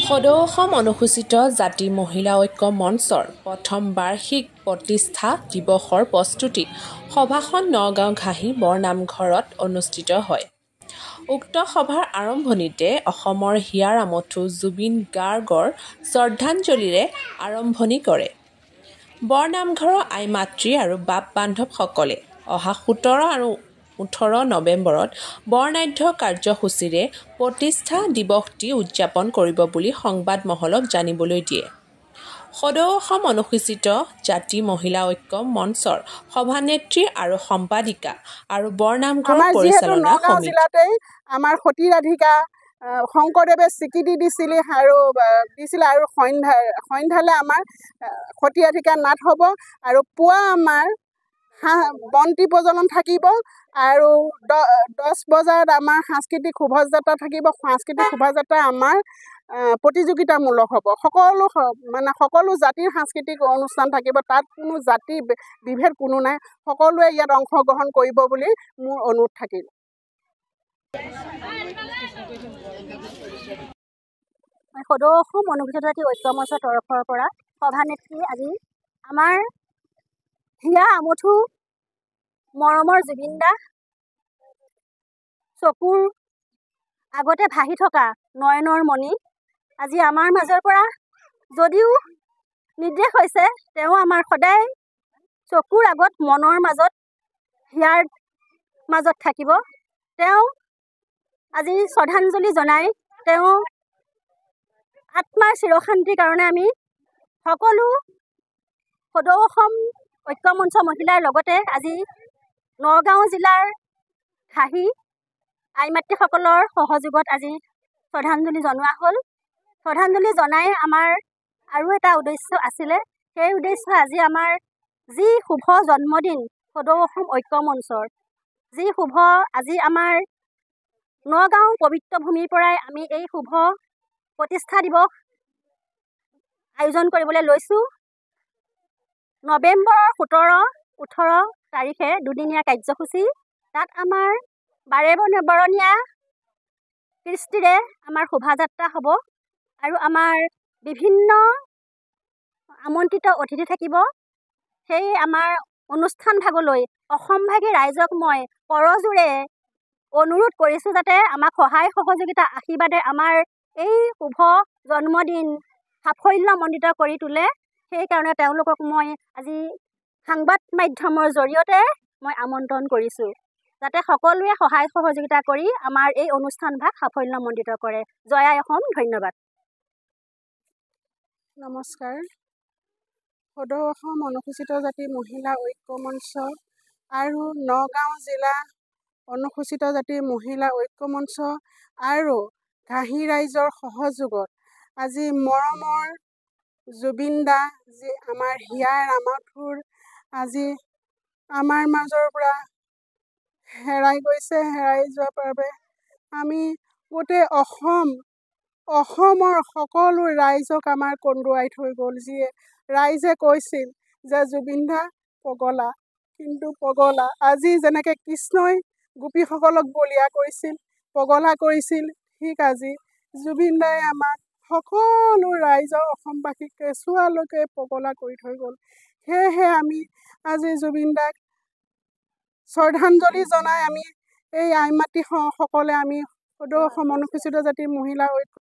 সদৌ অসম অনুসূচিত জাতি মহিলা ঐক্য মঞ্চৰ প্ৰথম বাৰ্ষিক প্ৰতিষ্ঠা দিৱসৰ প্ৰস্তুতি সভাখন নগাঁও ঘাঁহি বৰনামঘৰত অনুষ্ঠিত হয়। উক্ত সভাৰ আৰম্ভণিতে অসমৰ হিয়াৰ আমঠু জুবিন গাৰ্গৰ শ্ৰদ্ধাঞ্জলিৰে আৰম্ভণি কৰে। বৰনামঘৰৰ আই মাতৃ আৰু বাপ বান্ধৱসকলে অহা 17 আৰু 18 নৱেম্বৰত বৰ্ণাঢ্য কাৰ্যসূচীৰে প্ৰতিষ্ঠা দিৱসটি উদযাপন কৰিব বুলি সংবাদ মহলক জানিবলৈ দিয়ে। সদৌ অসম অনুসূচিত জাতি মহিলা ঐক্য মঞ্চৰ সভানেত্ৰী আৰু সম্পাদিকা আৰু বৰনামঘৰ পৰিচালনা সমিতি আমাৰ সতীৰাধিকা শংকৰদেৱে স্বীকৃতি দিছিলে আৰু সন্ধ্যালে আমাৰ সতীৰাধিকা নাট হ'ব আৰু পুৱা আমাৰ বন্তি প্ৰজ্বলন থাকিব আৰু 10 বজাত আমাৰ সাংস্কৃতিক শোভাযাত্ৰা থাকিব। সাংস্কৃতিক শোভাযাত্ৰা আমাৰ প্ৰতিযোগিতামূলক হ'ব। সকলো জাতিৰ সাংস্কৃতিক অনুষ্ঠান থাকিব। তাত কোনো জাতি বিভেদ কোনো নাই। সকলোৱে ইয়াত অংশগ্ৰহণ কৰিব বুলি মোৰ অনুৰোধ থাকিল। সদৌ অসম অনুসূচিত জাতি ঐক্য মঞ্চৰ তৰফৰ পৰা সভানেত্ৰী আজি আমাৰ হিয়া আমঠু মৰমৰ জুবিন দা চকুৰ আগতে ভাহি থকা নয়নৰ মণি আজি আমাৰ মাজৰ পৰা যদিও নিৰ্দেশ হৈছে, তেওঁ আমাৰ সদায় চকুৰ আগত মনৰ মাজত হিয়াৰ মাজত থাকিব। তেওঁ আজি শ্ৰদ্ধাঞ্জলি জনাই তেওঁ আত্মাৰ চিৰশান্তিৰ কাৰণে আমি সকলো সদৌ অসম ঐক্য মঞ্চ মহিলাৰ লগতে আজি নগাঁও জিলাৰ ঘাঁহি আই মাতৃসকলৰ সহযোগত আজি শ্ৰদ্ধাঞ্জলি জনোৱা হ'ল। শ্ৰদ্ধাঞ্জলি জনাই আমাৰ আৰু এটা উদ্দেশ্য আছিলে। সেই উদ্দেশ্য আজি আমাৰ যি শুভ জন্মদিন সদৌ অসম ঐক্য মঞ্চৰ যি শুভ আজি আমাৰ নগাঁও পবিত্ৰ ভূমিৰ পৰাই আমি এই শুভ প্ৰতিষ্ঠা দিৱস আয়োজন কৰিবলৈ লৈছোঁ। নৱেম্বৰৰ 17-18 তাৰিখে দুদিনীয়া কাৰ্যসূচী। তাত আমাৰ বাৰেবৰণীয়া কৃষ্টিৰে আমাৰ শোভাযাত্ৰা হ'ব আৰু আমাৰ বিভিন্ন আমন্ত্ৰিত অতিথি থাকিব। সেই আমাৰ অনুষ্ঠান ভাগলৈ অসমভাগী ৰাইজক মই কৰজোৰে অনুৰোধ কৰিছোঁ যাতে আমাক সহায় সহযোগিতা আশীৰ্বাদে আমাৰ এই শুভ জন্মদিন সাফল্যমণ্ডিত কৰি তোলে। সেইকাৰণে তেওঁলোকক মই আজি সংবাদ মাধ্যমৰ জৰিয়তে মই আমন্ত্ৰণ কৰিছোঁ যাতে সকলোৱে সহায় সহযোগিতা কৰি আমাৰ এই অনুষ্ঠান ভাগ সাফল্যমণ্ডিত কৰে। জয় আই অসম। ধন্যবাদ। নমস্কাৰ। সদৌ অসম অনুসূচিত জাতি মহিলা ঐক্য মঞ্চ আৰু নগাঁও জিলা অনুসূচিত জাতি মহিলা ঐক্য মঞ্চ আৰু ঘাঁহি ৰাইজৰ সহযোগত আজি মৰমৰ জুবিন দা যি আমাৰ হিয়াৰ আমঠুৰ আজি আমাৰ মাজৰ পৰা হেৰাই গৈছে। হেৰাই যোৱাৰ বাবে আমি গোটেই অসমৰ সকলো ৰাইজক আমাৰ কন্দুৱাই থৈ গ'ল। যিয়ে ৰাইজে কৈছিল যে জুবিন দা পগলা, কিন্তু পগলা আজি যেনেকৈ কৃষ্ণই গোপীসকলক বলিয়া কৰিছিল, পগলা কৰিছিল, ঠিক আজি জুবিন দাই আমাক সকলো ৰাইজৰ অসমবাসীক কেঁচুৱালৈকে পগলা কৰি থৈ গ'ল। সেয়েহে আমি আজি জুবিন দাক শ্ৰদ্ধাঞ্জলি জনাই আমি এই আই মাতৃ সকলে আমি সদৌ অসম অনুসূচিত জাতিৰ মহিলা ঐক্য